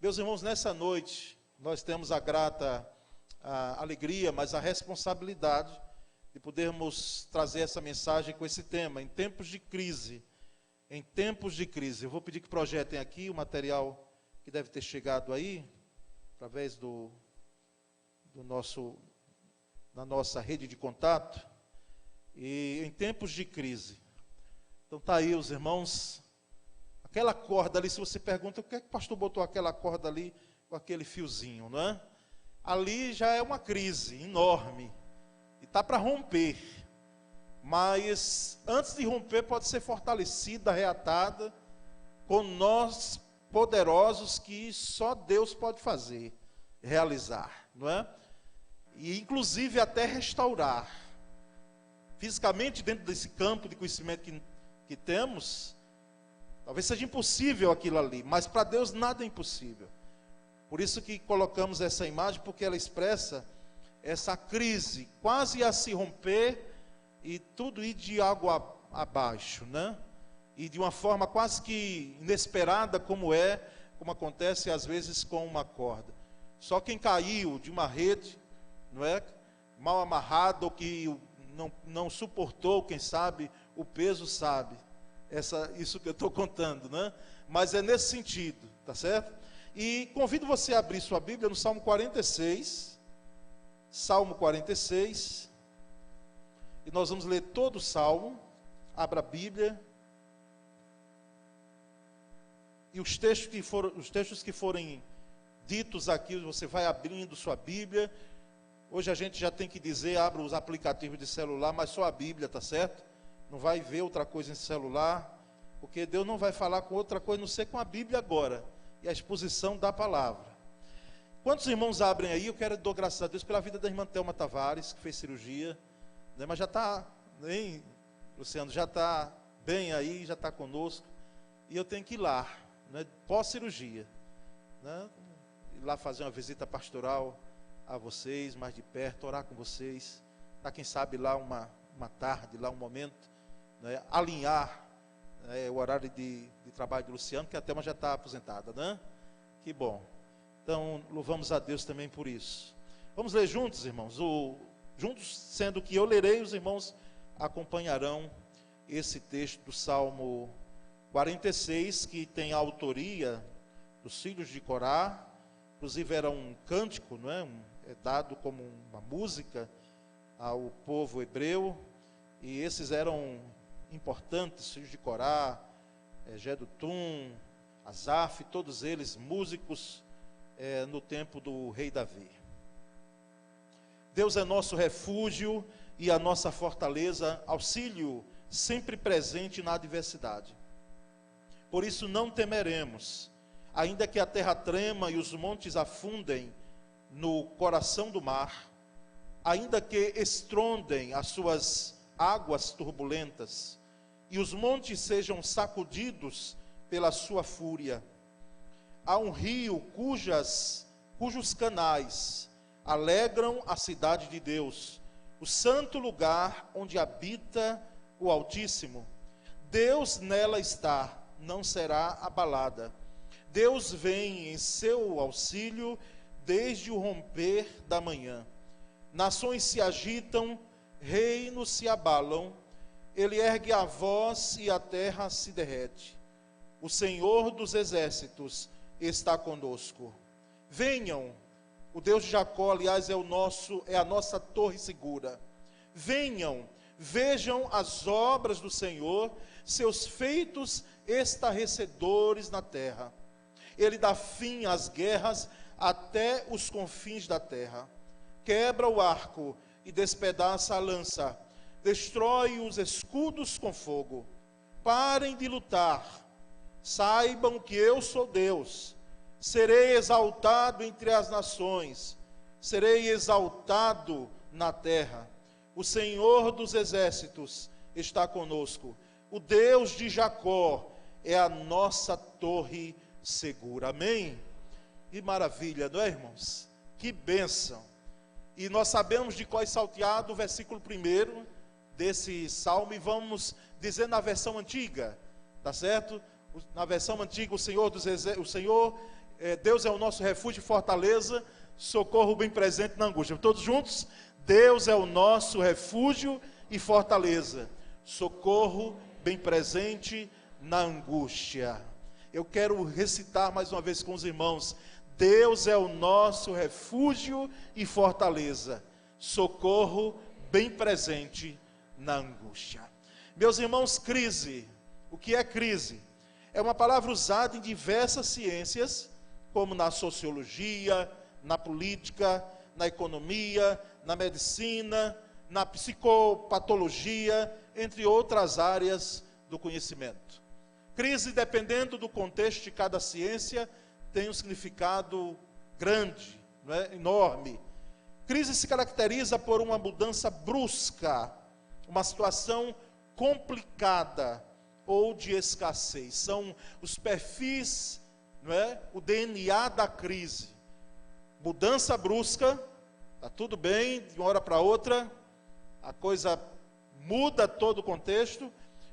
Meus irmãos, nessa noite, nós temos a grata alegria, mas a responsabilidade de podermos trazer essa mensagem com esse tema, em tempos de crise. Em tempos de crise. Eu vou pedir que projetem aqui o material que deve ter chegado aí, através da nossa rede de contato. E em tempos de crise. Então está aí os irmãos, aquela corda ali, se você pergunta, por que o pastor botou aquela corda ali com aquele fiozinho, não é? Ali já é uma crise enorme, e está para romper, mas antes de romper pode ser fortalecida, reatada, com nós poderosos que só Deus pode fazer, realizar, não é? E inclusive até restaurar, fisicamente dentro desse campo de conhecimento que temos, talvez seja impossível aquilo ali, mas para Deus nada é impossível. Por isso que colocamos essa imagem, porque ela expressa essa crise, quase a se romper, e tudo ir de água abaixo, né? E de uma forma quase que inesperada, como acontece às vezes com uma corda. Só quem caiu de uma rede, não é? Mal amarrado, ou que não suportou, quem sabe, o peso sabe. Isso que eu estou contando, né? Mas é nesse sentido, tá certo? E convido você a abrir sua Bíblia no Salmo 46. Salmo 46. E nós vamos ler todo o Salmo. Abra a Bíblia. E os textos que forem ditos aqui, você vai abrindo sua Bíblia. Hoje a gente já tem que dizer, abra os aplicativos de celular, mas só a Bíblia, tá certo? Não vai ver outra coisa em celular, porque Deus não vai falar com outra coisa, não sei com a Bíblia agora, e a exposição da palavra. Quantos irmãos abrem aí? Eu quero dar graças a Deus pela vida da irmã Thelma Tavares, que fez cirurgia, né? Mas já está, hein, Luciano, já está bem aí, já está conosco, e eu tenho que ir lá, né, pós-cirurgia, né, ir lá fazer uma visita pastoral a vocês, mais de perto, orar com vocês, para quem sabe lá uma tarde, lá um momento, né, alinhar o horário de trabalho de Luciano, que a Thelma já está aposentada, né? Que bom. Então, louvamos a Deus também por isso. Vamos ler juntos, irmãos, juntos, sendo que eu lerei, os irmãos acompanharão esse texto do Salmo 46, que tem a autoria dos filhos de Corá, inclusive era um cântico, não é? É dado como uma música ao povo hebreu, e esses eram importantes, filhos de Corá, Jedutum, Asaf, todos eles músicos no tempo do rei Davi. Deus é nosso refúgio e a nossa fortaleza, auxílio sempre presente na adversidade. Por isso não temeremos, ainda que a terra trema e os montes afundem no coração do mar, ainda que estrondem as suas águas turbulentas, e os montes sejam sacudidos pela sua fúria. Há um rio cujos canais alegram a cidade de Deus, o santo lugar onde habita o Altíssimo. Deus nela está, não será abalada. Deus vem em seu auxílio desde o romper da manhã. Nações se agitam, reinos se abalam, ele ergue a voz e a terra se derrete. O Senhor dos exércitos está conosco. Venham, o Deus de Jacó, aliás, é a nossa torre segura. Venham, vejam as obras do Senhor, seus feitos estarrecedores na terra. Ele dá fim às guerras até os confins da terra. Quebra o arco e despedaça a lança. Destrói os escudos com fogo. Parem de lutar. Saibam que eu sou Deus. Serei exaltado entre as nações. Serei exaltado na terra. O Senhor dos exércitos está conosco. O Deus de Jacó é a nossa torre segura. Amém? Que maravilha, não é, irmãos? Que bênção. E nós sabemos de cor salteado o versículo 1 desse salmo, e vamos dizer na versão antiga, tá certo? Na versão antiga, o Senhor Deus é o nosso refúgio e fortaleza, socorro bem presente na angústia. Todos juntos? Deus é o nosso refúgio e fortaleza, socorro bem presente na angústia. Eu quero recitar mais uma vez com os irmãos: Deus é o nosso refúgio e fortaleza, socorro bem presente na angústia. Meus irmãos, crise. O que é crise? É uma palavra usada em diversas ciências, como na sociologia, na política, na economia, na medicina, na psicopatologia, entre outras áreas do conhecimento. Crise, dependendo do contexto de cada ciência, tem um significado grande, não é? Enorme. Crise se caracteriza por uma mudança brusca, uma situação complicada ou de escassez. São os perfis, não é? O DNA da crise. Mudança brusca, está tudo bem, de uma hora para outra, a coisa muda todo o contexto.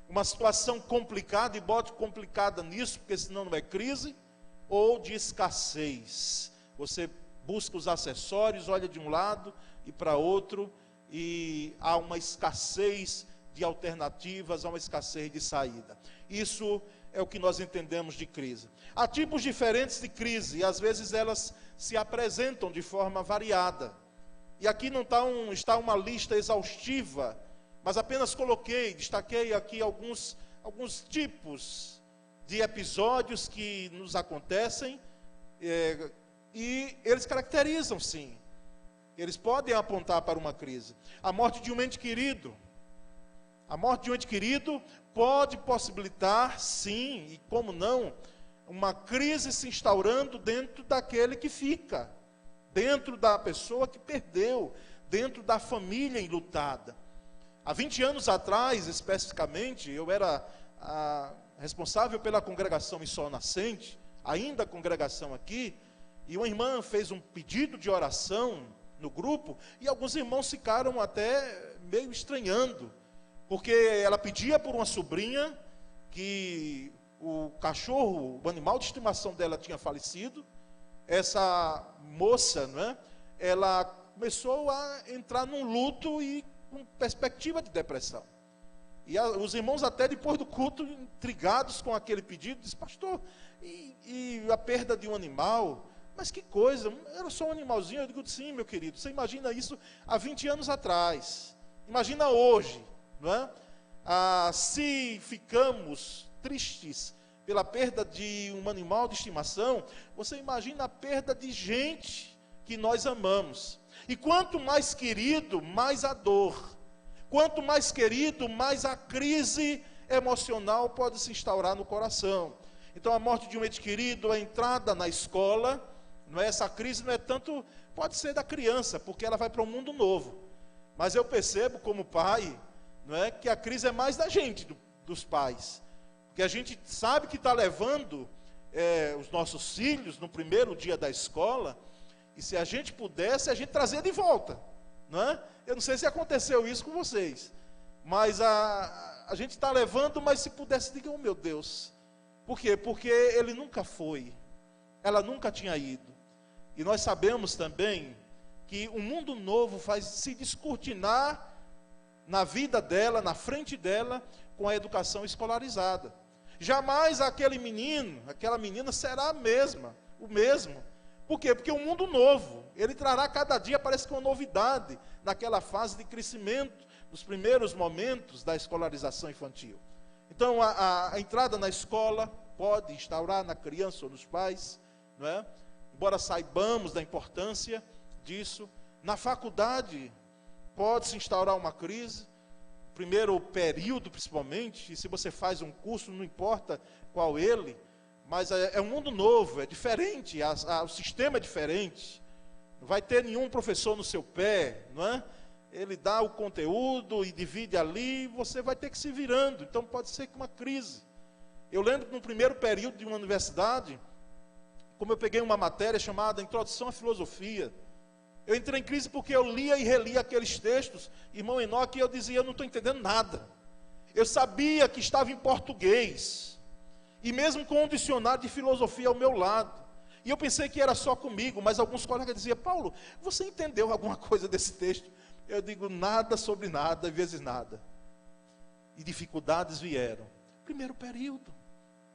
Uma situação complicada, e bote complicada nisso, porque senão não é crise, ou de escassez. Você busca os acessórios, olha de um lado e para outro, e há uma escassez de alternativas, há uma escassez de saída. Isso é o que nós entendemos de crise. Há tipos diferentes de crise, e às vezes elas se apresentam de forma variada. E aqui não está uma lista exaustiva, mas apenas destaquei aqui alguns tipos de episódios que nos acontecem, e eles caracterizam, sim. Eles podem apontar para uma crise. A morte de um ente querido. A morte de um ente querido pode possibilitar, sim, e como não, uma crise se instaurando dentro daquele que fica, dentro da pessoa que perdeu, dentro da família enlutada. Há 20 anos atrás, especificamente, eu era responsável pela congregação em Sol Nascente, ainda a congregação aqui, e uma irmã fez um pedido de oração no grupo, e alguns irmãos ficaram até meio estranhando, porque ela pedia por uma sobrinha que o cachorro, o animal de estimação dela tinha falecido. Essa moça, não é? Ela começou a entrar num luto e com perspectiva de depressão. E os irmãos até depois do culto, intrigados com aquele pedido, disse: pastor, e a perda de um animal? Mas que coisa, era só um animalzinho. Eu digo: sim, meu querido, você imagina isso há 20 anos atrás, imagina hoje, não é? Se ficamos tristes pela perda de um animal de estimação, você imagina a perda de gente que nós amamos. E quanto mais querido, mais a dor. Quanto mais querido, mais a crise emocional pode se instaurar no coração. Então a morte de um ente querido, a entrada na escola, não é? Essa crise não é tanto, pode ser da criança, porque ela vai para um mundo novo. Mas eu percebo como pai, não é, que a crise é mais da gente, dos pais. Porque a gente sabe que está levando os nossos filhos no primeiro dia da escola, e se a gente pudesse, a gente trazia de volta, não é? Eu não sei se aconteceu isso com vocês, mas a gente está levando, mas se pudesse, digam: oh, meu Deus. Por quê? Porque ele nunca foi, ela nunca tinha ido. E nós sabemos também que um mundo novo faz se descortinar na vida dela, na frente dela, com a educação escolarizada. Jamais aquele menino, aquela menina será o mesmo. Por quê? Porque um mundo novo, ele trará cada dia, parece que uma novidade, naquela fase de crescimento, nos primeiros momentos da escolarização infantil. Então, a entrada na escola pode instaurar na criança ou nos pais, não é? Embora saibamos da importância disso. Na faculdade, pode-se instaurar uma crise, primeiro período principalmente, e se você faz um curso, não importa qual ele, mas é um mundo novo, é diferente, o sistema é diferente, não vai ter nenhum professor no seu pé, não é? Ele dá o conteúdo e divide ali, e você vai ter que se virando, então pode ser que uma crise. Eu lembro que no primeiro período de uma universidade, como eu peguei uma matéria chamada Introdução à Filosofia, eu entrei em crise porque eu lia e relia aqueles textos, irmão Enoque, e eu dizia: eu não estou entendendo nada. Eu sabia que estava em português, e mesmo com um dicionário de filosofia ao meu lado, E eu pensei que era só comigo, mas alguns colegas diziam: Paulo, você entendeu alguma coisa desse texto? Eu digo: nada sobre nada, vezes nada. E dificuldades vieram. Primeiro período.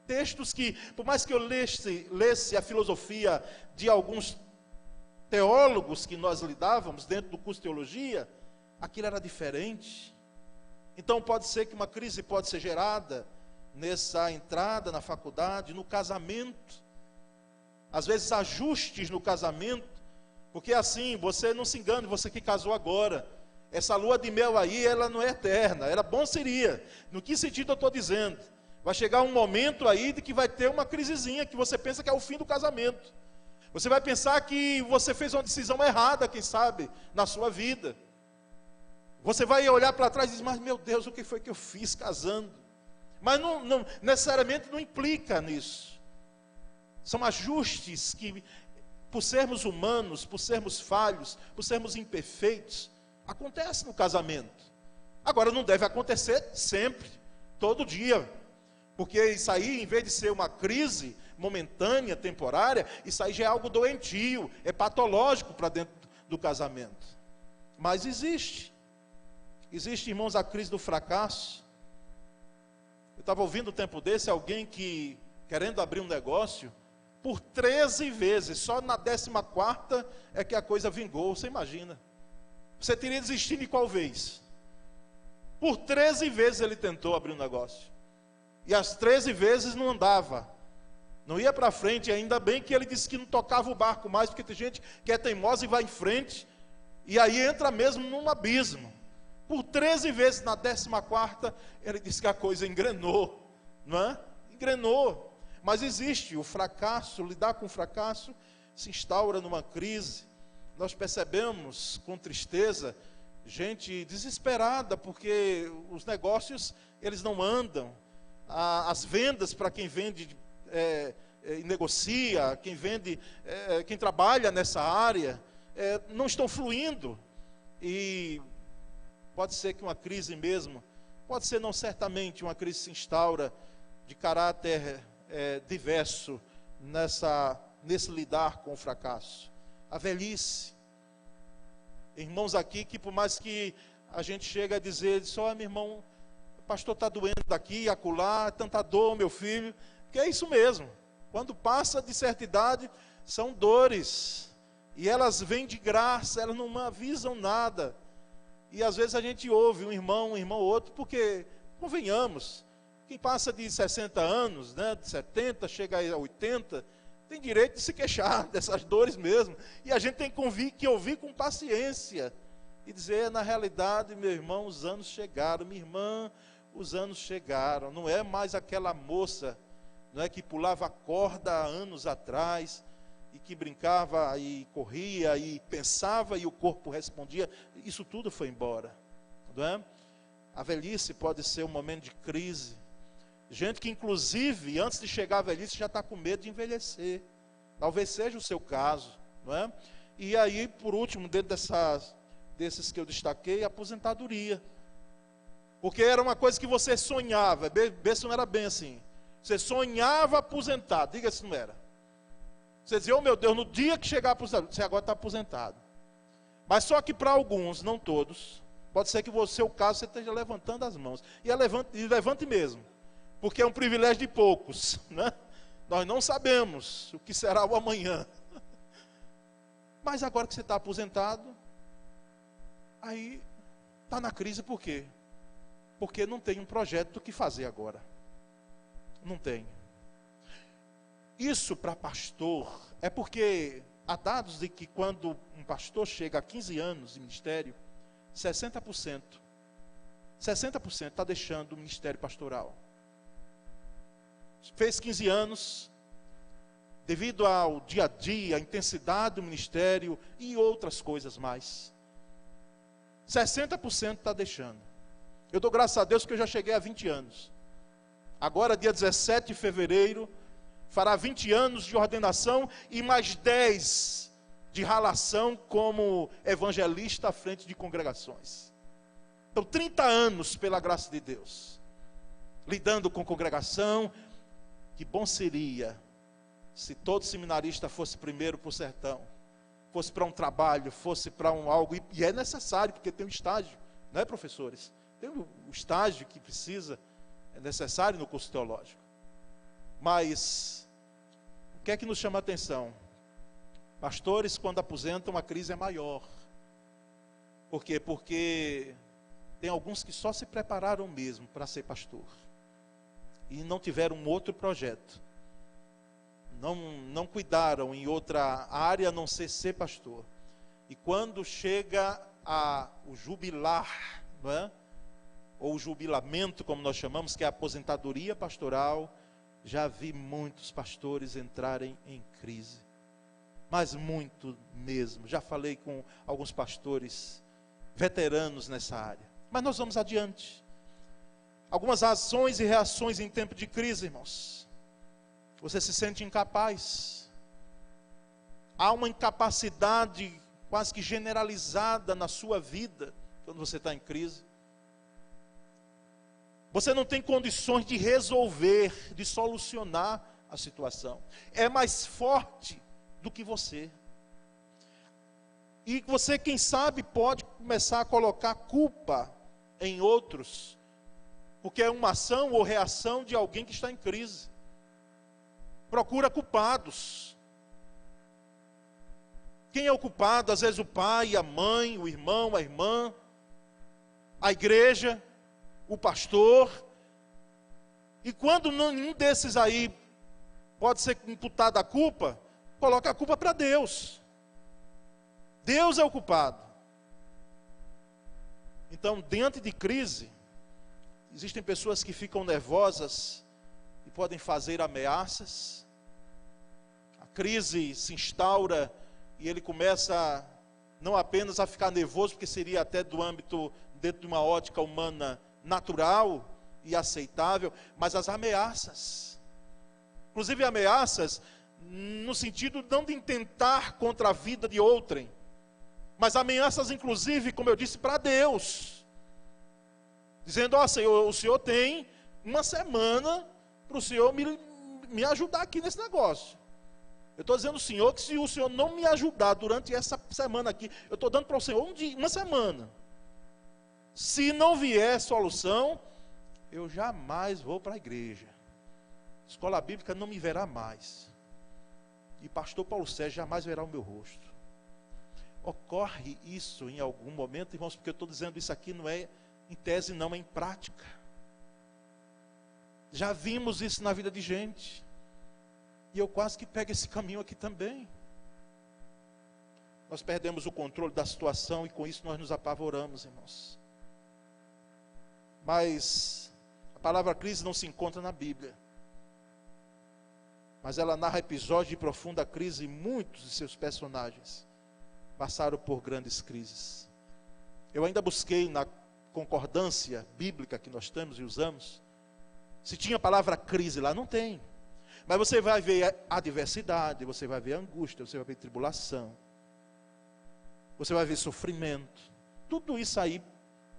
Textos que, por mais que eu lesse a filosofia de alguns teólogos que nós lidávamos dentro do curso de teologia, aquilo era diferente. Então pode ser que uma crise pode ser gerada nessa entrada na faculdade, no casamento. Às vezes ajustes no casamento, porque assim, você não se engane, você que casou agora, essa lua de mel aí, ela não é eterna, era bom seria. No que sentido eu estou dizendo? Vai chegar um momento aí de que vai ter uma crisezinha, que você pensa que é o fim do casamento. Você vai pensar que você fez uma decisão errada, quem sabe, na sua vida. Você vai olhar para trás e dizer: mas meu Deus, o que foi que eu fiz casando? Mas não necessariamente não implica nisso. São ajustes que, por sermos humanos, por sermos falhos, por sermos imperfeitos, acontecem no casamento. Agora, não deve acontecer sempre, todo dia. Porque isso aí, em vez de ser uma crise momentânea, temporária, isso aí já é algo doentio, é patológico para dentro do casamento. Mas existe, irmãos, a crise do fracasso. Eu estava ouvindo um tempo desse alguém que, querendo abrir um negócio, por 13 vezes, só na 14ª é que a coisa vingou. Você imagina, você teria desistido de qual vez? Por 13 vezes ele tentou abrir um negócio, e as 13 vezes não andava, não ia para frente. Ainda bem que ele disse que não tocava o barco mais, porque tem gente que é teimosa e vai em frente, e aí entra mesmo num abismo. Por 13 vezes, na 14ª, ele disse que a coisa engrenou, não é? Engrenou. Mas existe o fracasso, lidar com o fracasso se instaura numa crise. Nós percebemos com tristeza gente desesperada, porque os negócios, eles não andam. As vendas, para quem vende e negocia, quem vende, quem trabalha nessa área, não estão fluindo. E pode ser que uma crise mesmo, pode ser não certamente, uma crise se instaura de caráter diverso nesse lidar com o fracasso. A velhice. Irmãos aqui que, por mais que a gente chega a dizer: só meu irmão, o pastor está doendo daqui, acolá, tanta dor, meu filho, que é isso mesmo. Quando passa de certa idade, são dores, e elas vêm de graça, elas não avisam nada. E às vezes a gente ouve um irmão ou outro, porque, convenhamos, quem passa de 60 anos, né, de 70, chega a 80, tem direito de se queixar dessas dores mesmo. E a gente tem que ouvir com paciência e dizer: na realidade, meu irmão, os anos chegaram, minha irmã, os anos chegaram. Não é mais aquela moça, não é, que pulava a corda há anos atrás, e que brincava e corria e pensava e o corpo respondia. Isso tudo foi embora, não é? A velhice pode ser um momento de crise. Gente que, inclusive, antes de chegar à velhice, já está com medo de envelhecer. Talvez seja o seu caso, não é? E aí, por último, dentro desses que eu destaquei, a aposentadoria. Porque era uma coisa que você sonhava. Vê se não era bem assim. Você sonhava aposentado. Diga se não era. Você dizia: oh meu Deus, no dia que chegar a aposentadoria, você agora está aposentado. Mas só que para alguns, não todos, pode ser que o seu caso, você esteja levantando as mãos. E levante mesmo. Porque é um privilégio de poucos, né? Nós não sabemos o que será o amanhã. Mas agora que você está aposentado, aí está na crise. Por quê? Porque não tem um projeto do que fazer agora. Não tem. Isso para pastor é porque há dados de que quando um pastor chega a 15 anos de ministério, 60% está deixando o ministério pastoral. Fez 15 anos, devido ao dia a dia, a intensidade do ministério e outras coisas mais. 60% está deixando. Eu dou graças a Deus que eu já cheguei a 20 anos. Agora, dia 17 de fevereiro, fará 20 anos de ordenação e mais 10 de ralação como evangelista à frente de congregações. Então, 30 anos pela graça de Deus, lidando com congregação. Que bom seria Se todo seminarista fosse primeiro para o sertão, fosse para um trabalho, fosse para algo, e é necessário, porque tem um estágio, não é, professores? Tem o estágio que precisa, é necessário no curso teológico. Mas, o que é que nos chama a atenção? Pastores, quando aposentam, a crise é maior. Por quê? Porque tem alguns que só se prepararam mesmo para ser pastor. E não tiveram um outro projeto. Não cuidaram em outra área a não ser pastor. E quando chega o jubilar, não é? Ou o jubilamento, como nós chamamos, que é a aposentadoria pastoral, já vi muitos pastores entrarem em crise. Mas muito mesmo. Já falei com alguns pastores veteranos nessa área. Mas nós vamos adiante. Algumas ações e reações em tempo de crise, irmãos. Você se sente incapaz. Há uma incapacidade quase que generalizada na sua vida quando você está em crise. Você não tem condições de resolver, de solucionar a situação. É mais forte do que você. E você, quem sabe, pode começar a colocar culpa em outros, porque é uma ação ou reação de alguém que está em crise. Procura culpados. Quem é o culpado? Às vezes o pai, a mãe, o irmão, a irmã, a igreja, o pastor. E quando nenhum desses aí pode ser imputado a culpa, coloca a culpa para Deus. Deus é o culpado. Então, diante de crise, existem pessoas que ficam nervosas e podem fazer ameaças. A crise se instaura e ele começa não apenas a ficar nervoso, porque seria até do âmbito, dentro de uma ótica humana natural e aceitável, mas as ameaças. Inclusive ameaças no sentido não de intentar contra a vida de outrem, mas ameaças inclusive, como eu disse, para Deus. Dizendo, Senhor, o Senhor tem uma semana para o Senhor me ajudar aqui nesse negócio. Eu estou dizendo ao Senhor que se o Senhor não me ajudar durante essa semana aqui, eu estou dando para o Senhor uma semana. Se não vier solução, eu jamais vou para a igreja. Escola bíblica não me verá mais. E pastor Paulo Sérgio jamais verá o meu rosto. Ocorre isso em algum momento, irmãos, porque eu estou dizendo isso aqui não é em tese, não, é em prática. Já vimos isso na vida de gente. E eu quase que pego esse caminho aqui também. Nós perdemos o controle da situação e com isso nós nos apavoramos, irmãos. Mas a palavra crise não se encontra na Bíblia. Mas ela narra episódios de profunda crise e muitos de seus personagens passaram por grandes crises. Eu ainda busquei na concordância bíblica que nós temos e usamos, se tinha a palavra crise lá, não tem. Mas você vai ver adversidade, você vai ver angústia, você vai ver tribulação, você vai ver sofrimento, tudo isso aí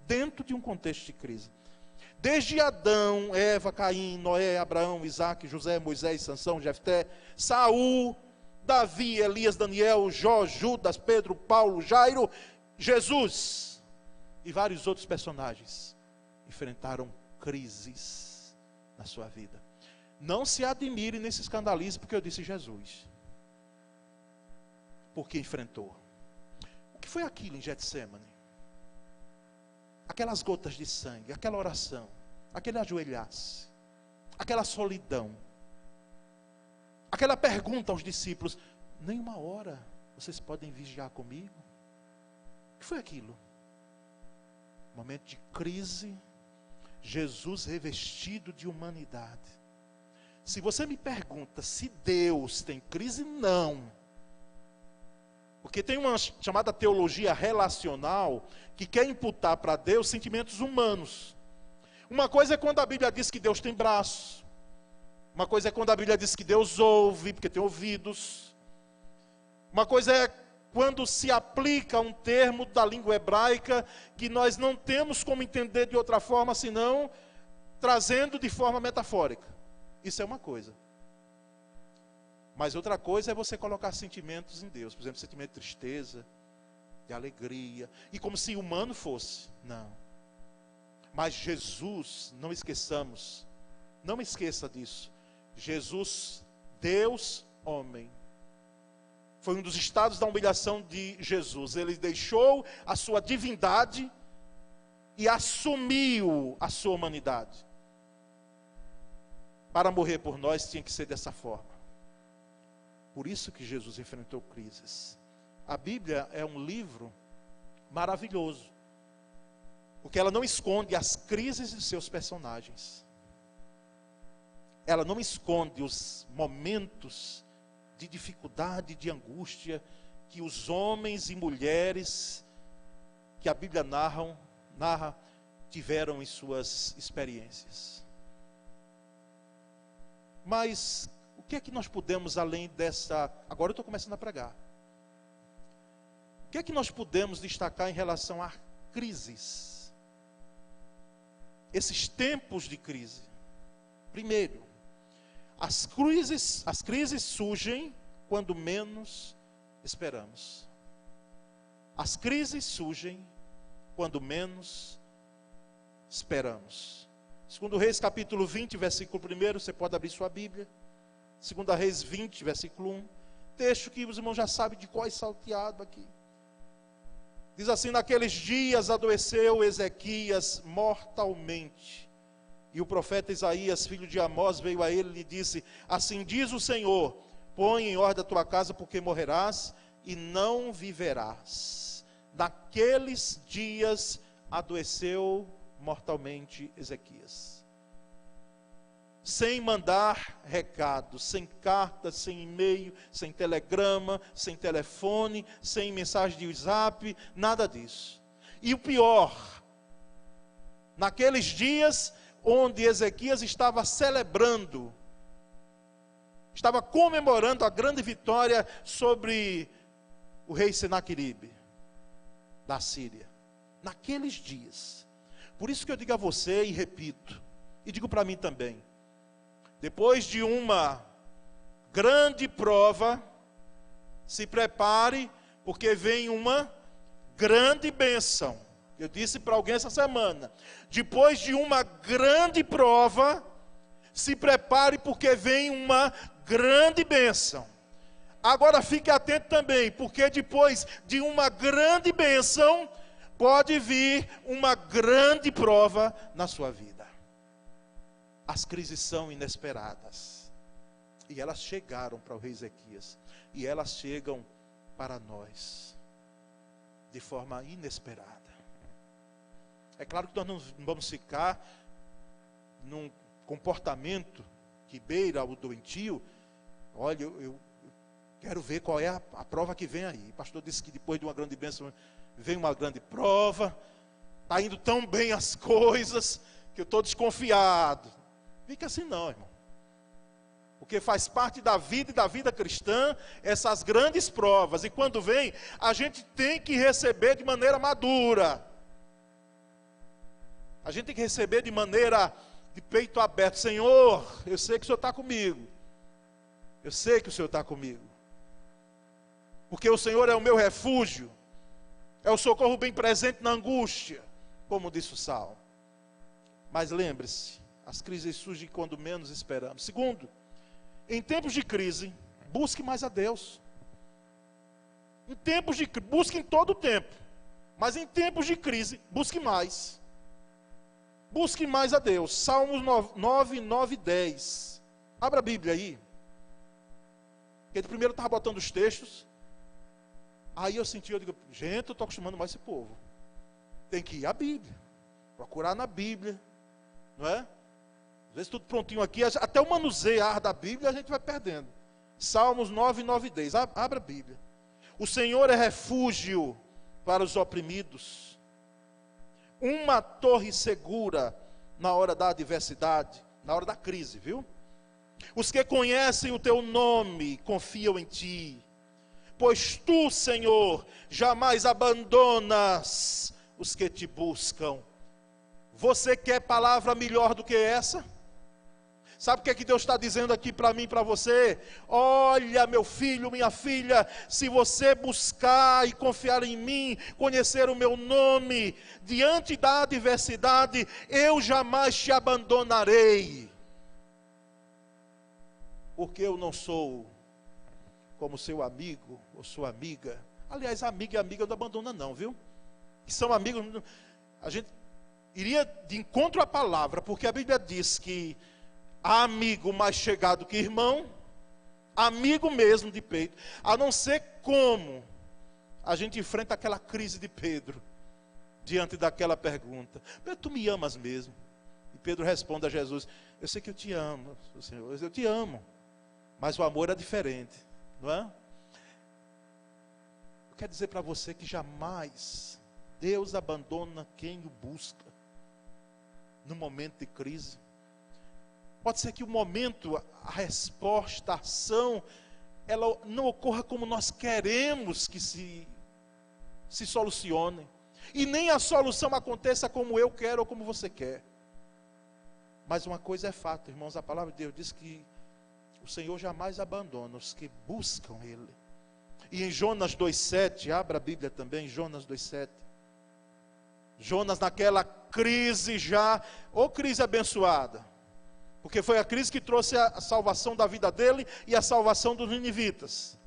dentro de um contexto de crise. Desde Adão, Eva, Caim, Noé, Abraão, Isaac, José, Moisés, Sansão, Jefté, Saul, Davi, Elias, Daniel, Jó, Judas, Pedro, Paulo, Jairo, Jesus e vários outros personagens enfrentaram crises na sua vida. Não se admire nem se escandalize porque eu disse Jesus. Porque enfrentou. O que foi aquilo em Getsêmani? Aquelas gotas de sangue, aquela oração, aquele ajoelhar-se, aquela solidão, aquela pergunta aos discípulos: nem uma hora vocês podem vigiar comigo? O que foi aquilo? Momento de crise, Jesus revestido de humanidade. Se você me pergunta se Deus tem crise, não. Porque tem uma chamada teologia relacional que quer imputar para Deus sentimentos humanos. Uma coisa é quando a Bíblia diz que Deus tem braços. Uma coisa é quando a Bíblia diz que Deus ouve, porque tem ouvidos. Uma coisa é quando se aplica um termo da língua hebraica que nós não temos como entender de outra forma, senão trazendo de forma metafórica. Isso é uma coisa. Mas outra coisa é você colocar sentimentos em Deus. Por exemplo, sentimento de tristeza, de alegria. E como se humano fosse. Não. Mas Jesus, não esqueçamos. Não me esqueça disso. Jesus, Deus, homem. Foi um dos estados da humilhação de Jesus. Ele deixou a sua divindade e assumiu a sua humanidade. Para morrer por nós tinha que ser dessa forma. Por isso que Jesus enfrentou crises. A Bíblia é um livro maravilhoso, porque ela não esconde as crises de seus personagens. Ela não esconde os momentos de dificuldade, de angústia, que os homens e mulheres que a Bíblia narra tiveram em suas experiências. Mas o que é que nós podemos, além dessa... Agora eu estou começando a pregar. O que é que nós podemos destacar em relação a crises? Esses tempos de crise. Primeiro, as crises surgem quando menos esperamos. As crises surgem quando menos esperamos. 2 Reis capítulo 20, versículo 1, você pode abrir sua Bíblia. 2 Reis 20, versículo 1. Texto que os irmãos já sabem de qual é salteado aqui. Diz assim: naqueles dias adoeceu Ezequias mortalmente. E o profeta Isaías, filho de Amós, veio a ele e lhe disse: assim diz o Senhor, põe em ordem a tua casa, porque morrerás e não viverás. Naqueles dias adoeceu mortalmente Ezequias. Sem mandar recado, sem carta, sem e-mail, sem telegrama, sem telefone, sem mensagem de WhatsApp, nada disso. E o pior, naqueles dias onde Ezequias estava celebrando, estava comemorando a grande vitória sobre o rei Senaqueribe, da Síria. Naqueles dias. Por isso que eu digo a você e repito, e digo para mim também, depois de uma grande prova, se prepare, porque vem uma grande bênção. Eu disse para alguém essa semana, depois de uma grande prova, se prepare, porque vem uma grande bênção. Agora fique atento também, porque depois de uma grande bênção, pode vir uma grande prova na sua vida. As crises são inesperadas. E elas chegaram para o rei Ezequias. E elas chegam para nós de forma inesperada. É claro que nós não vamos ficar num comportamento que beira o doentio. Olha, eu quero ver qual é a prova que vem aí. O pastor disse que depois de uma grande bênção vem uma grande prova. Está indo tão bem as coisas que eu estou desconfiado. Fica assim não, irmão. Porque faz parte da vida e da vida cristã essas grandes provas. E quando vem, a gente tem que receber de maneira madura. A gente tem que receber de maneira de peito aberto. Senhor, eu sei que o Senhor está comigo. Eu sei que o Senhor está comigo. Porque o Senhor é o meu refúgio. É o socorro bem presente na angústia. Como disse o Salmo. Mas lembre-se, as crises surgem quando menos esperamos. Segundo, em tempos de crise, busque mais a Deus. Em tempos de crise, busque em todo o tempo. Mas em tempos de crise, busque mais. Busque mais a Deus. Salmos 9, 9 e 10. Abra a Bíblia aí. Porque primeiro eu estava botando os textos. Aí eu digo, gente, eu estou acostumando mais esse povo. Tem que ir à Bíblia. Procurar na Bíblia. Não é? Às vezes tudo prontinho aqui, até o manusear da Bíblia a gente vai perdendo. Salmos 9, 9 e 10. Abra a Bíblia. O Senhor é refúgio para os oprimidos. Uma torre segura na hora da adversidade, na hora da crise, viu? Os que conhecem o teu nome confiam em ti. Pois tu, Senhor, jamais abandonas os que te buscam. Você quer palavra melhor do que essa? Sabe o que é que Deus está dizendo aqui para mim e para você? Olha, meu filho, minha filha, se você buscar e confiar em mim, conhecer o meu nome, diante da adversidade, eu jamais te abandonarei. Porque eu não sou como seu amigo ou sua amiga. Aliás, amigo e amiga não abandona não, viu? Que são amigos, a gente iria de encontro à palavra, porque a Bíblia diz que há amigo mais chegado que irmão, amigo mesmo de peito, a não ser como a gente enfrenta aquela crise de Pedro, diante daquela pergunta: Pedro, tu me amas mesmo? E Pedro responde a Jesus: eu sei que eu te amo, Senhor, eu te amo, mas o amor é diferente, não é? Eu quero dizer para você que jamais Deus abandona quem o busca, no momento de crise. Pode ser que o momento, a resposta, a ação, ela não ocorra como nós queremos que se solucione. E nem a solução aconteça como eu quero ou como você quer. Mas uma coisa é fato, irmãos, a palavra de Deus diz que o Senhor jamais abandona os que buscam Ele. E em Jonas 2,7, abra a Bíblia também, Jonas 2,7. Jonas naquela crise já, ou crise abençoada, porque foi a crise que trouxe a salvação da vida dele e a salvação dos ninivitas.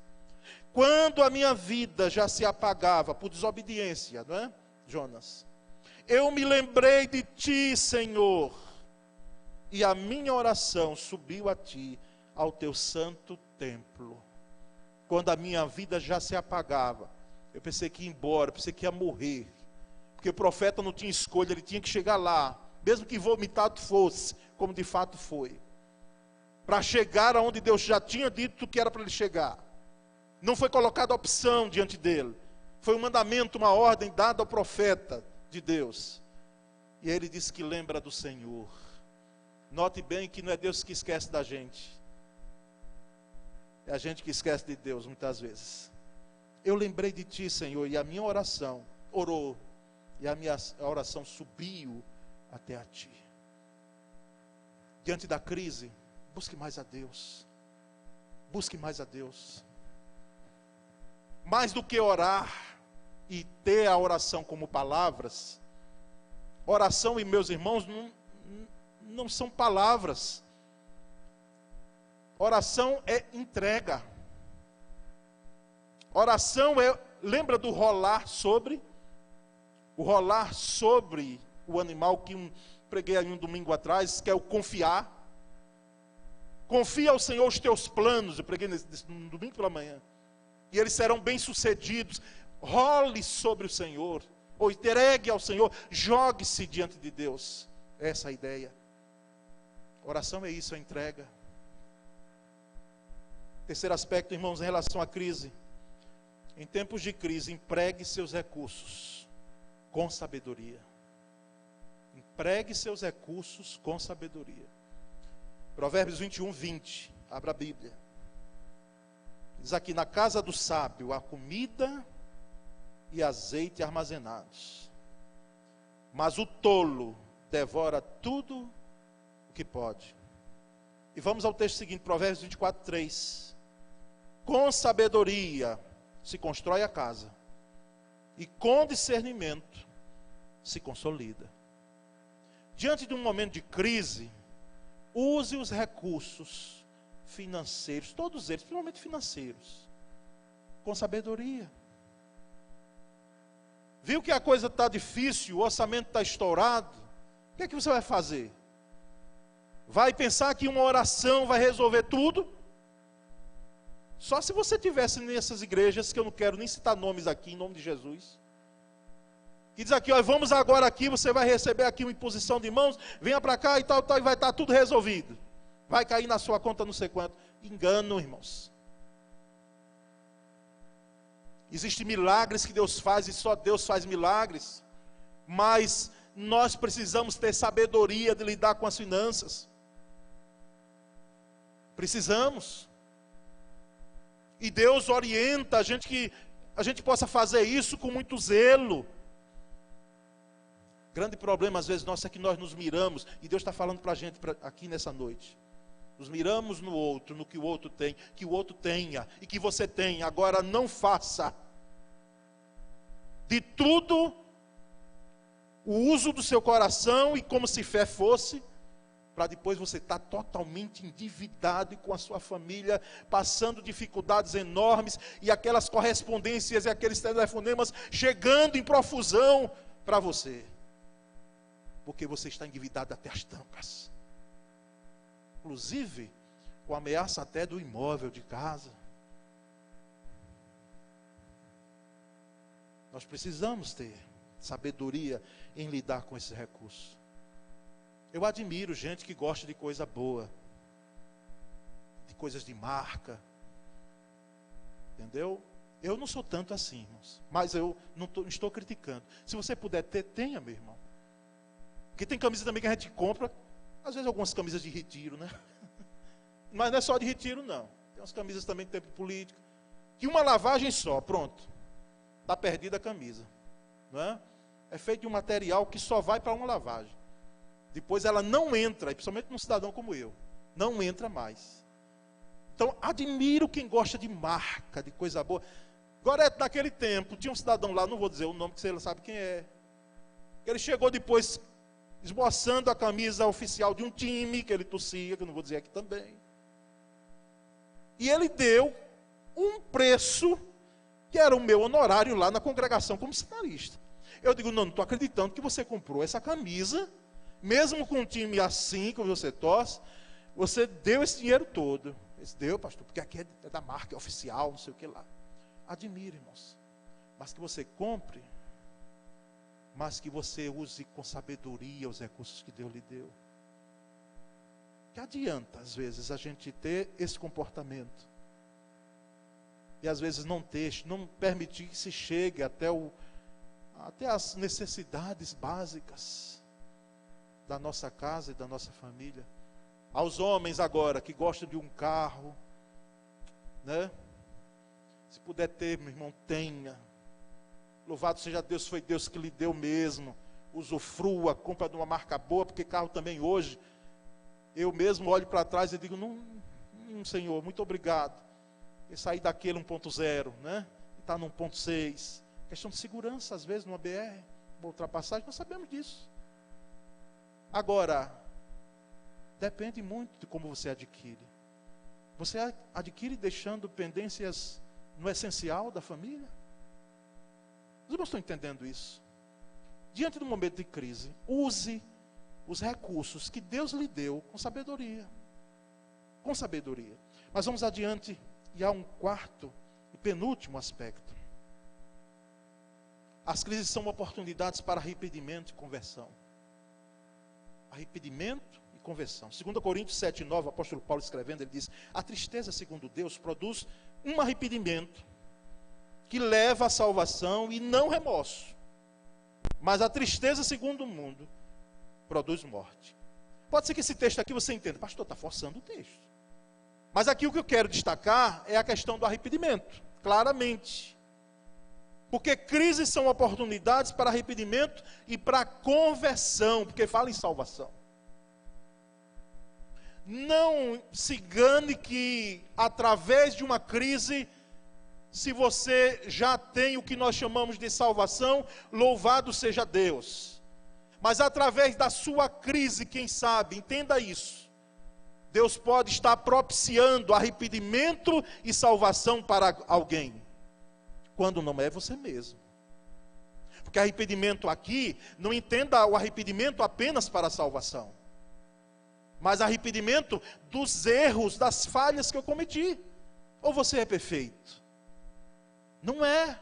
Quando a minha vida já se apagava por desobediência, não é, Jonas? Eu me lembrei de ti, Senhor, e a minha oração subiu a ti, ao teu santo templo. Quando a minha vida já se apagava, eu pensei que ia embora, eu pensei que ia morrer, porque o profeta não tinha escolha, ele tinha que chegar lá, mesmo que vomitado fosse, como de fato foi, para chegar aonde Deus já tinha dito que era para ele chegar. Não foi colocada opção diante dele, foi um mandamento, uma ordem dada ao profeta de Deus. E ele disse que lembra do Senhor. Note bem que não é Deus que esquece da gente, é a gente que esquece de Deus muitas vezes. Eu lembrei de ti, Senhor, e a minha oração orou, e a minha oração subiu até a ti. Diante da crise, busque mais a Deus. Busque mais a Deus. Mais do que orar e ter a oração como palavras, oração, e meus irmãos, não são palavras. Oração é entrega. Oração é, lembra do rolar sobre? O rolar sobre o animal que preguei aí um domingo atrás, que é o confiar. Confia ao Senhor os teus planos, eu preguei no domingo pela manhã, e eles serão bem-sucedidos. Role sobre o Senhor, ou entregue ao Senhor, jogue-se diante de Deus. Essa é a ideia. Oração é isso, é entrega. Terceiro aspecto, irmãos, em relação à crise. Em tempos de crise, empregue seus recursos com sabedoria. Empregue seus recursos com sabedoria. Provérbios 21:20. Abra a Bíblia. Diz aqui: na casa do sábio há comida e azeite armazenados, mas o tolo devora tudo o que pode. E vamos ao texto seguinte, Provérbios 24:3. Com sabedoria se constrói a casa, e com discernimento se consolida. Diante de um momento de crise, use os recursos financeiros, todos eles, principalmente financeiros, com sabedoria. Viu que a coisa está difícil, o orçamento está estourado, o que é que você vai fazer? Vai pensar que uma oração vai resolver tudo? Só se você estivesse nessas igrejas, que eu não quero nem citar nomes aqui, em nome de Jesus, que diz aqui, ó, vamos agora aqui, você vai receber aqui uma imposição de mãos, venha para cá e tal, e vai estar tudo resolvido. Vai cair na sua conta não sei quanto. Engano, irmãos. Existem milagres que Deus faz, e só Deus faz milagres, mas nós precisamos ter sabedoria de lidar com as finanças. Precisamos. E Deus orienta a gente que a gente possa fazer isso com muito zelo. Grande problema às vezes nosso é que nós nos miramos, e Deus está falando para a gente aqui nessa noite. Nos miramos no outro, no que o outro tem, que o outro tenha e que você tenha. Agora não faça de tudo o uso do seu coração e como se fé fosse, para depois você estar totalmente endividado e com a sua família, passando dificuldades enormes, e aquelas correspondências e aqueles telefonemas chegando em profusão para você, porque você está endividado até as tampas, inclusive com ameaça até do imóvel de casa. Nós precisamos ter sabedoria em lidar com esses recursos. Eu admiro gente que gosta de coisa boa, de coisas de marca, entendeu? Eu não sou tanto assim, irmãos, mas eu não estou criticando. Se você puder ter, tenha, meu irmão. Porque tem camisa também que a gente compra, às vezes algumas camisas de retiro, né? Mas não é só de retiro, não. Tem umas camisas também de tempo político, que uma lavagem só, pronto, está perdida a camisa, não é? É feito de um material que só vai para uma lavagem. Depois ela não entra, e principalmente num cidadão como eu, não entra mais. Então, admiro quem gosta de marca, de coisa boa. Agora, naquele tempo, tinha um cidadão lá, não vou dizer o nome, porque você sabe quem é. Ele chegou depois, esboçando a camisa oficial de um time, que ele tossia, que eu não vou dizer aqui também. E ele deu um preço, que era o meu honorário lá na congregação como sinalista. Eu digo, não estou acreditando que você comprou essa camisa, mesmo com um time assim, que você torce, você deu esse dinheiro todo. Ele disse, deu, pastor, porque aqui é da marca, é oficial, não sei o que lá. Admire, irmãos. Mas que você compre, mas que você use com sabedoria os recursos que Deus lhe deu. Que adianta, às vezes, a gente ter esse comportamento. E às vezes não ter, não permitir que se chegue até as necessidades básicas da nossa casa e da nossa família. Aos homens agora que gostam de um carro, né? Se puder ter, meu irmão, tenha. Louvado seja Deus, foi Deus que lhe deu mesmo. Usufrua, compra de uma marca boa, porque carro também hoje, eu mesmo olho para trás e digo, não, Senhor, muito obrigado. Eu saí daquele 1.0, né? E está no 1.6. Questão de segurança, às vezes, numa BR, uma ultrapassagem, nós sabemos disso. Agora, depende muito de como você adquire. Você adquire deixando pendências no essencial da família? Os irmãos estão entendendo isso? Diante do momento de crise, use os recursos que Deus lhe deu com sabedoria. Com sabedoria. Mas vamos adiante, e há um quarto e penúltimo aspecto. As crises são oportunidades para arrependimento e conversão. Arrependimento e conversão. 2 Coríntios 7:9, o apóstolo Paulo escrevendo, ele diz, a tristeza, segundo Deus, produz um arrependimento que leva à salvação e não remorso. Mas a tristeza, segundo o mundo, produz morte. Pode ser que esse texto aqui você entenda, pastor, está forçando o texto. Mas aqui o que eu quero destacar é a questão do arrependimento, claramente. Porque crises são oportunidades para arrependimento e para conversão, porque fala em salvação. Não se engane que através de uma crise, se você já tem o que nós chamamos de salvação, louvado seja Deus. Mas através da sua crise, quem sabe, entenda isso, Deus pode estar propiciando arrependimento e salvação para alguém, quando não é você mesmo. Porque arrependimento aqui, não entenda o arrependimento apenas para a salvação, mas arrependimento dos erros, das falhas que eu cometi. Ou você é perfeito? Não é.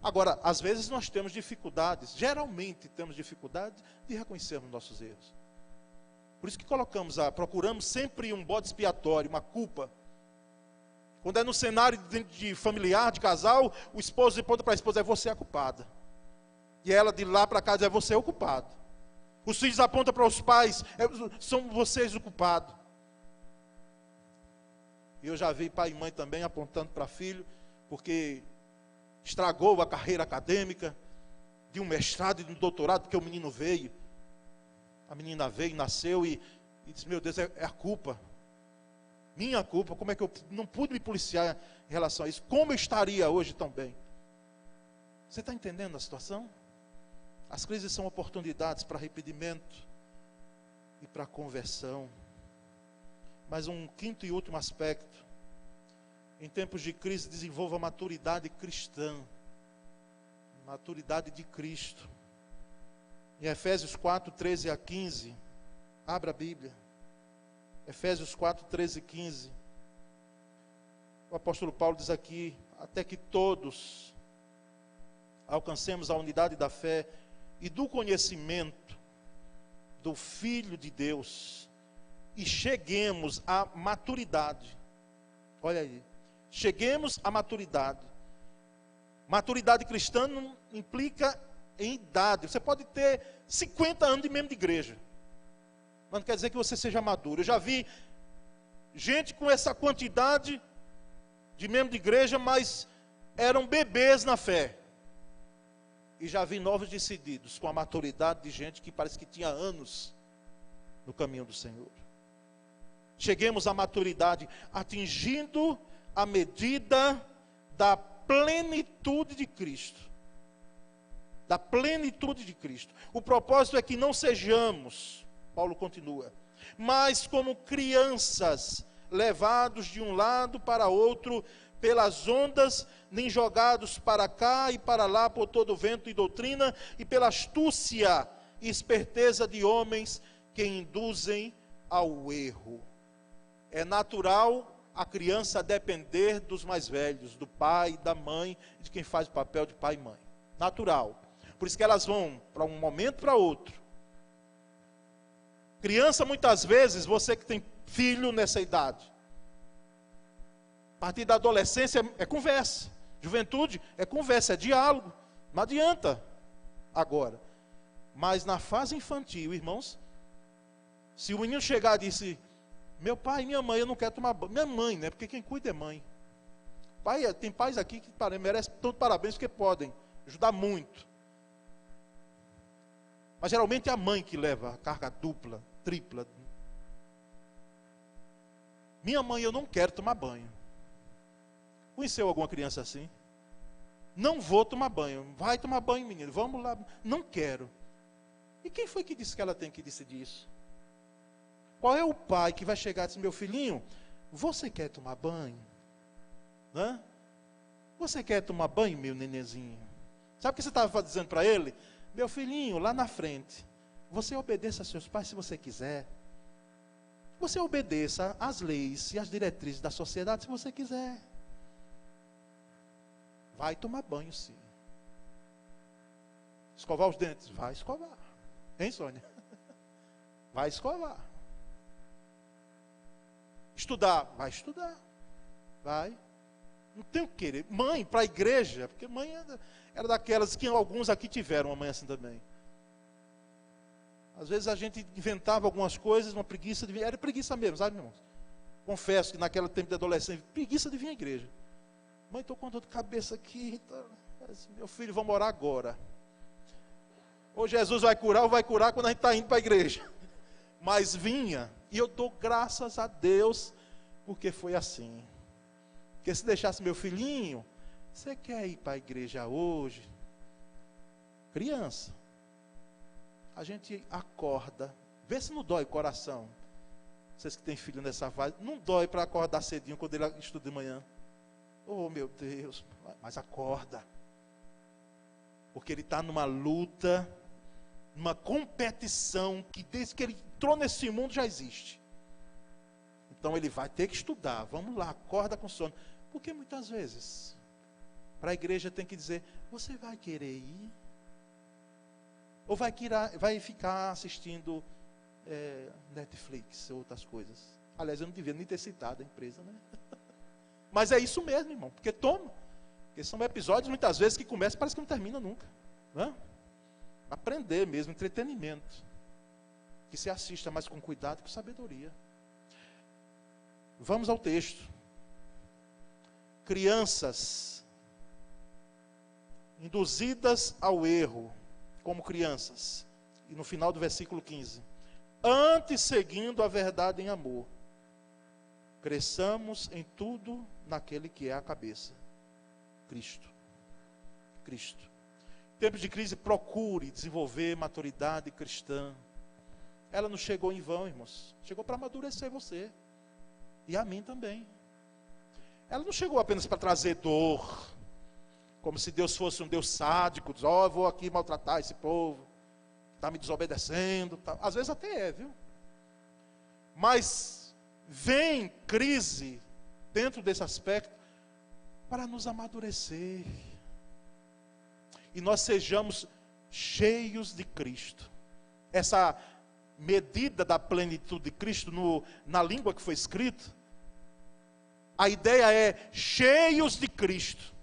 Agora, às vezes nós temos dificuldades, geralmente temos dificuldade de reconhecermos nossos erros. Por isso que procuramos sempre um bode expiatório, uma culpa. Quando é no cenário de familiar, de casal, o esposo aponta para a esposa, é você a culpada. E ela de lá para cá diz, é você o culpado. Os filhos apontam para os pais, são vocês o culpado. E eu já vi pai e mãe também apontando para filho, porque estragou a carreira acadêmica, de um mestrado e de um doutorado, porque o menino veio. A menina veio, nasceu e disse, meu Deus, é a culpa. Minha culpa, como é que eu não pude me policiar em relação a isso? Como eu estaria hoje tão bem? Você está entendendo a situação? As crises são oportunidades para arrependimento e para conversão. Mas um quinto e último aspecto: em tempos de crise, desenvolva maturidade cristã, maturidade de Cristo. Em Efésios 4, 13 a 15, abra a Bíblia. Efésios 4, 13 e 15. O apóstolo Paulo diz aqui: até que todos alcancemos a unidade da fé e do conhecimento do Filho de Deus e cheguemos à maturidade. Olha aí, cheguemos à maturidade. Maturidade cristã não implica em idade. Você pode ter 50 anos de membro de igreja, mas não quer dizer que você seja maduro. Eu já vi gente com essa quantidade de membro de igreja, mas eram bebês na fé. E já vi novos decididos com a maturidade de gente que parece que tinha anos no caminho do Senhor. Cheguemos à maturidade, atingindo a medida da plenitude de Cristo. Da plenitude de Cristo. O propósito é que não sejamos, Paulo continua, mas como crianças, levados de um lado para outro pelas ondas, nem jogados para cá e para lá por todo vento e doutrina, e pela astúcia e esperteza de homens que induzem ao erro. É natural a criança depender dos mais velhos, do pai, da mãe, de quem faz o papel de pai e mãe. Natural. Por isso que elas vão para um momento para outro. Criança, muitas vezes, você que tem filho nessa idade, a partir da adolescência é conversa. Juventude é conversa, é diálogo. Não adianta agora. Mas na fase infantil, irmãos, se o menino chegar e disse: meu pai e minha mãe, eu não quero tomar banho. Minha mãe, né? Porque quem cuida é mãe. Pai, tem pais aqui que merecem tanto parabéns porque podem ajudar muito. Mas geralmente é a mãe que leva a carga dupla, tripla. Minha mãe, eu não quero tomar banho. Conheceu alguma criança assim? Não vou tomar banho. Vai tomar banho, menino. Vamos lá. Não quero. E quem foi que disse que ela tem que decidir isso? Qual é o pai que vai chegar e dizer: meu filhinho, você quer tomar banho? Hã? Você quer tomar banho, meu nenenzinho? Sabe o que você estava dizendo para ele? Meu filhinho, lá na frente, você obedeça a seus pais se você quiser. Você obedeça às leis e às diretrizes da sociedade se você quiser. Vai tomar banho, sim. Escovar os dentes? Vai escovar. Hein, Sônia? Vai escovar. Estudar? Vai estudar. Vai. Não tem o que querer. Mãe, para a igreja, porque mãe era daquelas que alguns aqui tiveram uma mãe assim também. Às vezes a gente inventava algumas coisas, uma preguiça de vir. Era preguiça mesmo, sabe, irmãos? Confesso que naquele tempo de adolescente, preguiça de vir à igreja. Mãe, estou com dor de cabeça aqui. Meu filho, vamos orar agora. Ou Jesus vai curar, ou vai curar quando a gente está indo para a igreja. Mas vinha, e eu dou graças a Deus, porque foi assim. Porque se deixasse meu filhinho, você quer ir para a igreja hoje? Criança, a gente acorda, vê se não dói o coração. Vocês que têm filho nessa fase, não dói para acordar cedinho quando ele estuda de manhã. Oh, meu Deus, mas acorda. Porque ele está numa luta, numa competição que desde que ele entrou nesse mundo já existe. Então ele vai ter que estudar. Vamos lá, acorda com sono. Porque muitas vezes, para a igreja tem que dizer: você vai querer ir? Ou vai ficar assistindo Netflix, outras coisas? Aliás, eu não devia nem ter citado a empresa, né? Mas é isso mesmo, irmão, porque toma. Porque são episódios, muitas vezes, que começam e parece que não termina nunca. Né? Aprender mesmo, entretenimento. Que se assista mais com cuidado e com sabedoria. Vamos ao texto. Crianças induzidas ao erro, como crianças. E no final do versículo 15. Antes seguindo a verdade em amor. cresçamos em tudo naquele que é a cabeça, Cristo. Cristo. Em tempos de crise, procure desenvolver maturidade cristã. Ela não chegou em vão, irmãos. Chegou para amadurecer você. E a mim também. Ela não chegou apenas para trazer dor, como se Deus fosse um Deus sádico, diz, eu vou aqui maltratar esse povo, está me desobedecendo. Tá. Às vezes até é, viu? Mas vem crise dentro desse aspecto para nos amadurecer. E nós sejamos cheios de Cristo. Essa medida da plenitude de Cristo na língua que foi escrita, a ideia é cheios de Cristo,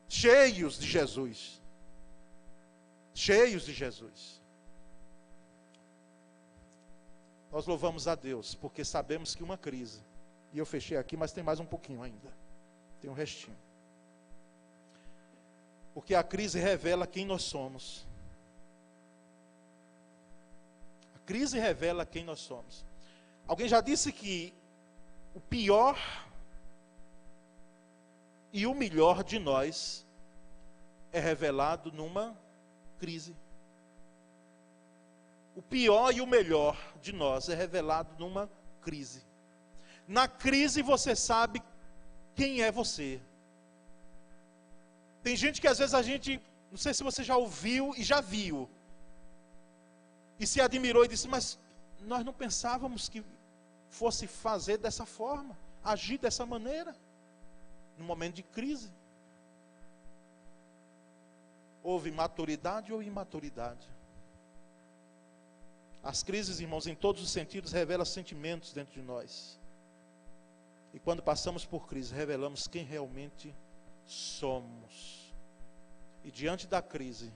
cheios de Jesus, cheios de Jesus. Nós louvamos a Deus, porque sabemos que uma crise, e eu fechei aqui, mas tem mais um pouquinho ainda, tem um restinho. Porque a crise revela quem nós somos. A crise revela quem nós somos. Alguém já disse que o pior e o melhor de nós é revelado numa crise. O pior e o melhor de nós é revelado numa crise. Na crise você sabe quem é você. Tem gente que às vezes a gente, não sei se você já ouviu e já viu, e se admirou e disse, mas nós não pensávamos que fosse fazer dessa forma, agir dessa maneira, no momento de crise. Houve maturidade ou imaturidade. As crises, irmãos, em todos os sentidos, revelam sentimentos dentro de nós. E quando passamos por crise, revelamos quem realmente somos. E diante da crise,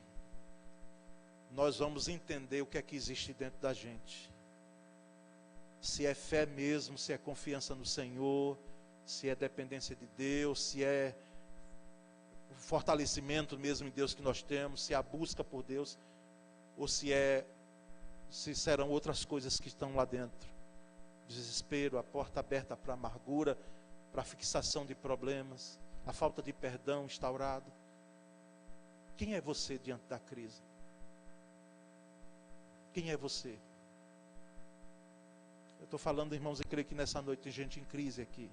nós vamos entender o que é que existe dentro da gente. Se é fé mesmo, se é confiança no Senhor, se é dependência de Deus, se é o fortalecimento mesmo em Deus que nós temos, se é a busca por Deus, ou se serão outras coisas que estão lá dentro. Desespero, a porta aberta para a amargura, para a fixação de problemas, a falta de perdão instaurado. Quem é você diante da crise? Quem é você? Eu estou falando, irmãos, e creio que nessa noite tem gente em crise aqui.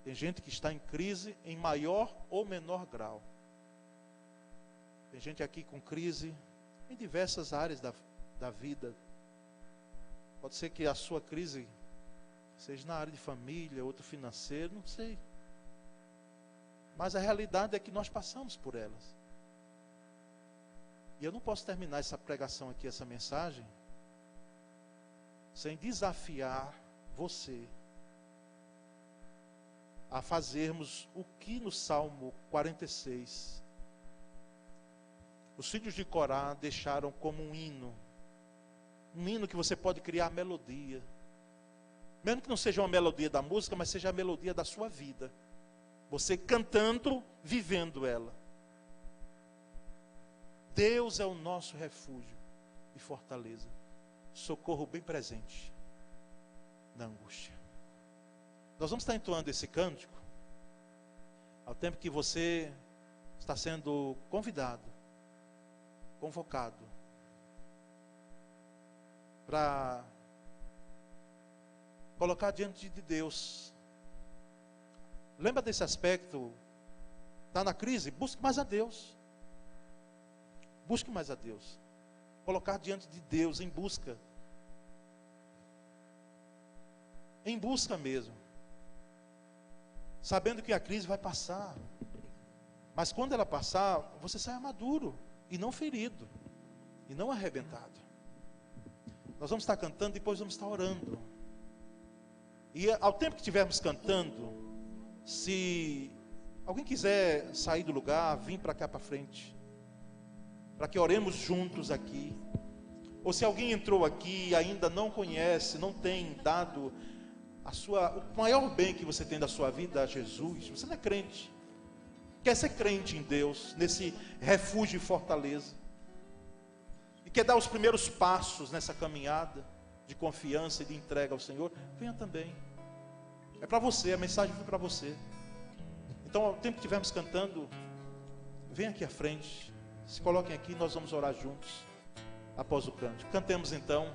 Tem gente que está em crise em maior ou menor grau. Tem gente aqui com crise em diversas áreas da vida. Pode ser que a sua crise seja na área de família, outra financeira, não sei. Mas a realidade é que nós passamos por elas. E eu não posso terminar essa pregação aqui, essa mensagem, sem desafiar você a fazermos o que no Salmo 46 os filhos de Corá deixaram como um hino que você pode criar melodia, mesmo que não seja uma melodia da música, mas seja a melodia da sua vida, você cantando, vivendo ela. Deus é o nosso refúgio e fortaleza, socorro bem presente na angústia. Nós vamos estar entoando esse cântico ao tempo que você está sendo convidado, convocado para colocar diante de Deus. Lembra desse aspecto? Está na crise? Busque mais a Deus. Busque mais a Deus. Colocar diante de Deus em busca. Em busca mesmo. Sabendo que a crise vai passar. Mas quando ela passar, você saia maduro e não ferido. E não arrebentado. Nós vamos estar cantando, depois vamos estar orando. E ao tempo que estivermos cantando, se alguém quiser sair do lugar, vir para cá para frente, para que oremos juntos aqui. Ou se alguém entrou aqui e ainda não conhece, não tem dado o maior bem que você tem da sua vida a Jesus, você não é crente, quer ser crente em Deus, nesse refúgio e fortaleza, e quer dar os primeiros passos nessa caminhada de confiança e de entrega ao Senhor, venha também. É para você, a mensagem foi para você. Então, ao tempo que estivermos cantando, vem aqui à frente, se coloquem aqui, nós vamos orar juntos após o cântico. Cantemos então.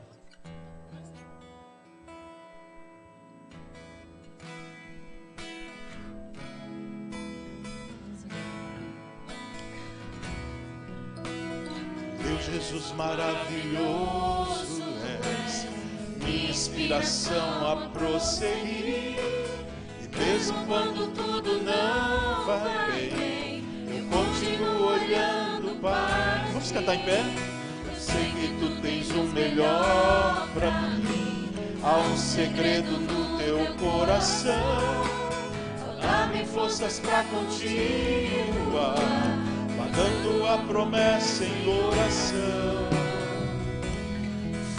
Deus Jesus maravilhoso és, minha inspiração a prosseguir. E mesmo quando tudo não vai bem, eu continuo olhando para ti. Vamos cantar em pé? Eu sei que tu tens o melhor para mim. Há um segredo no teu coração. Dá-me forças para continuar, guardando a promessa em oração.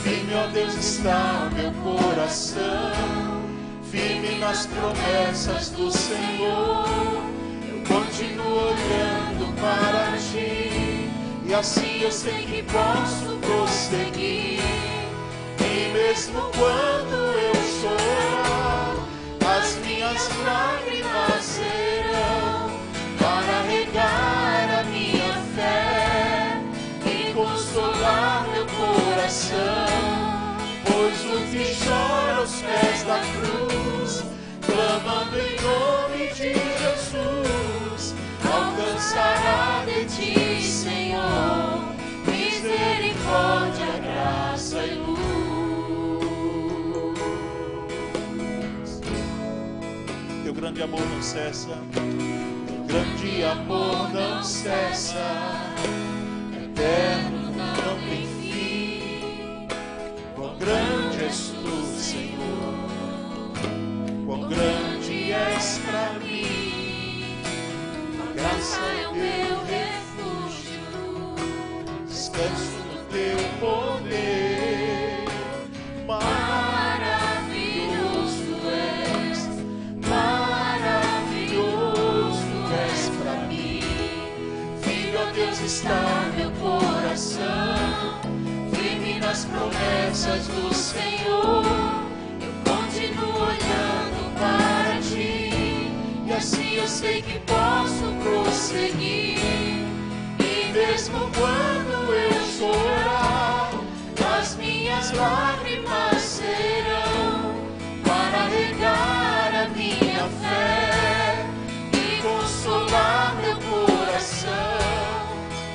Firme, ó Deus, está o meu coração, firme nas promessas do Senhor. Eu continuo olhando para ti, e assim eu sei que posso prosseguir. E mesmo quando eu chorar, as minhas lágrimas serão para regar a minha fé e consolar meu coração. Pois o que chora aos pés da cruz, clamando em nome de Jesus, alcançará de ti, Senhor, misericórdia, graça e luz. Teu grande amor não cessa, teu grande amor não cessa, eterno, não tem fim. Quão grande és tu, Senhor, quão grande és pra mim. A graça é o meu refúgio, descanso no teu poder. Maravilhoso és, maravilhoso és pra mim. Filho, ó Deus, está meu coração, firme nas promessas do Senhor. Eu continuo olhando para ti, e assim eu sei que posso prosseguir. E mesmo quando eu chorar, as minhas lágrimas serão para regar a minha fé e consolar meu coração.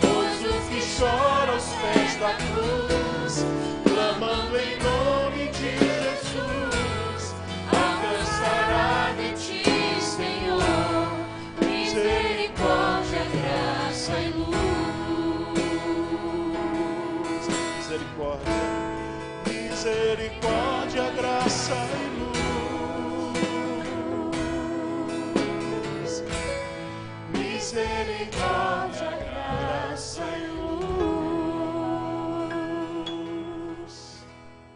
Pois o que chora aos pés da cruz, clamando em nome de Jesus, alcançará de ti, Senhor, misericórdia, graça e luz. Misericórdia, misericórdia, graça e luz. Misericórdia, graça e luz.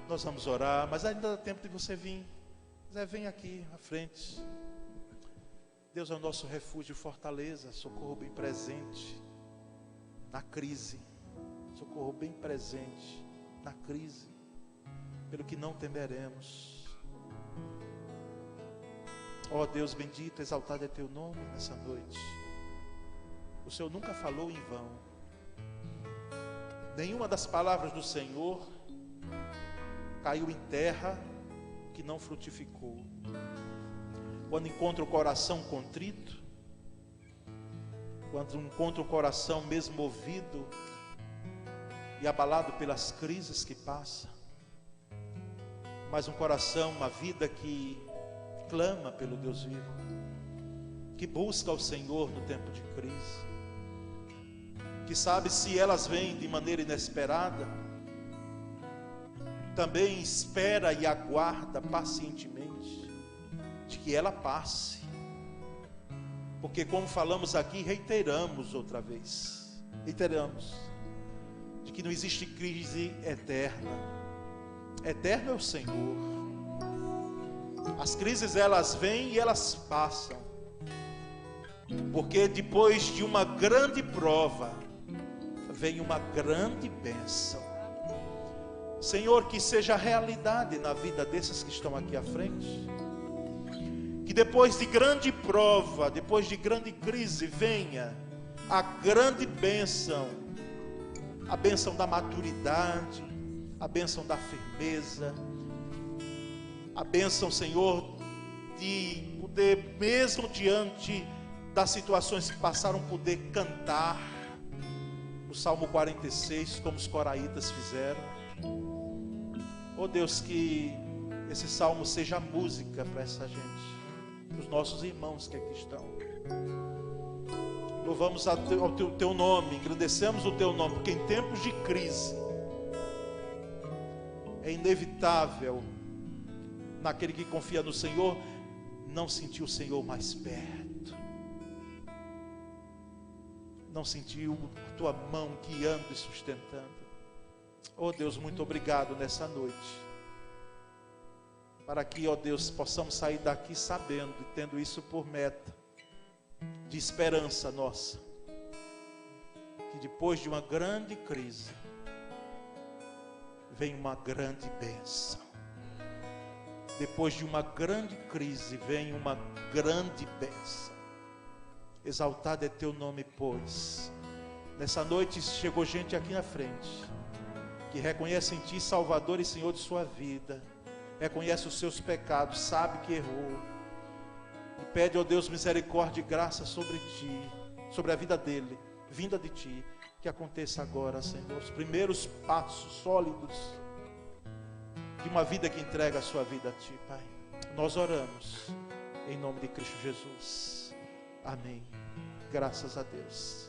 Nós vamos orar, mas ainda dá tempo de você vir. Zé, vem aqui à frente. Deus é o nosso refúgio e fortaleza, socorro bem presente na crise. Socorro bem presente na crise, pelo que não temeremos. Ó Deus bendito, exaltado é teu nome nessa noite. O Senhor nunca falou em vão. Nenhuma das palavras do Senhor caiu em terra que não frutificou. Quando encontra o coração contrito, quando encontra o coração mesmo movido e abalado pelas crises que passa, mas um coração, uma vida que clama pelo Deus vivo, que busca o Senhor no tempo de crise, que sabe, se elas vêm de maneira inesperada, também espera e aguarda pacientemente de que ela passe, porque, como falamos aqui, reiteramos outra vez, de que não existe crise eterna. Eterno é o Senhor. As crises, elas vêm e elas passam, porque depois de uma grande prova vem uma grande bênção. Senhor, que seja realidade na vida desses que estão aqui à frente, Que depois de grande prova, depois de grande crise, venha a grande bênção, a bênção da maturidade, a bênção da firmeza, a bênção, Senhor, de poder, mesmo diante das situações que passaram, poder cantar o Salmo 46, como os coraitas fizeram. Oh Deus, que esse salmo seja música para essa gente, para os nossos irmãos que aqui estão. Louvamos ao teu nome, engrandecemos o teu nome, porque em tempos de crise é inevitável naquele que confia no Senhor não sentir o Senhor mais perto, não sentir a tua mão guiando e sustentando. Oh Deus, muito obrigado nessa noite, para que, ó Deus, possamos sair daqui sabendo e tendo isso por meta de esperança nossa, que depois de uma grande crise vem uma grande bênção. Depois de uma grande crise vem uma grande bênção. Exaltado é teu nome, pois nessa noite chegou gente aqui na frente que reconhece em ti Salvador e Senhor de sua vida, reconhece os seus pecados, sabe que errou e pede, ó Deus, misericórdia e graça sobre ti, sobre a vida dele, vinda de ti. Que aconteça agora, Senhor, os primeiros passos sólidos de uma vida que entrega a sua vida a ti, Pai. Nós oramos em nome de Cristo Jesus. Amém. Graças a Deus.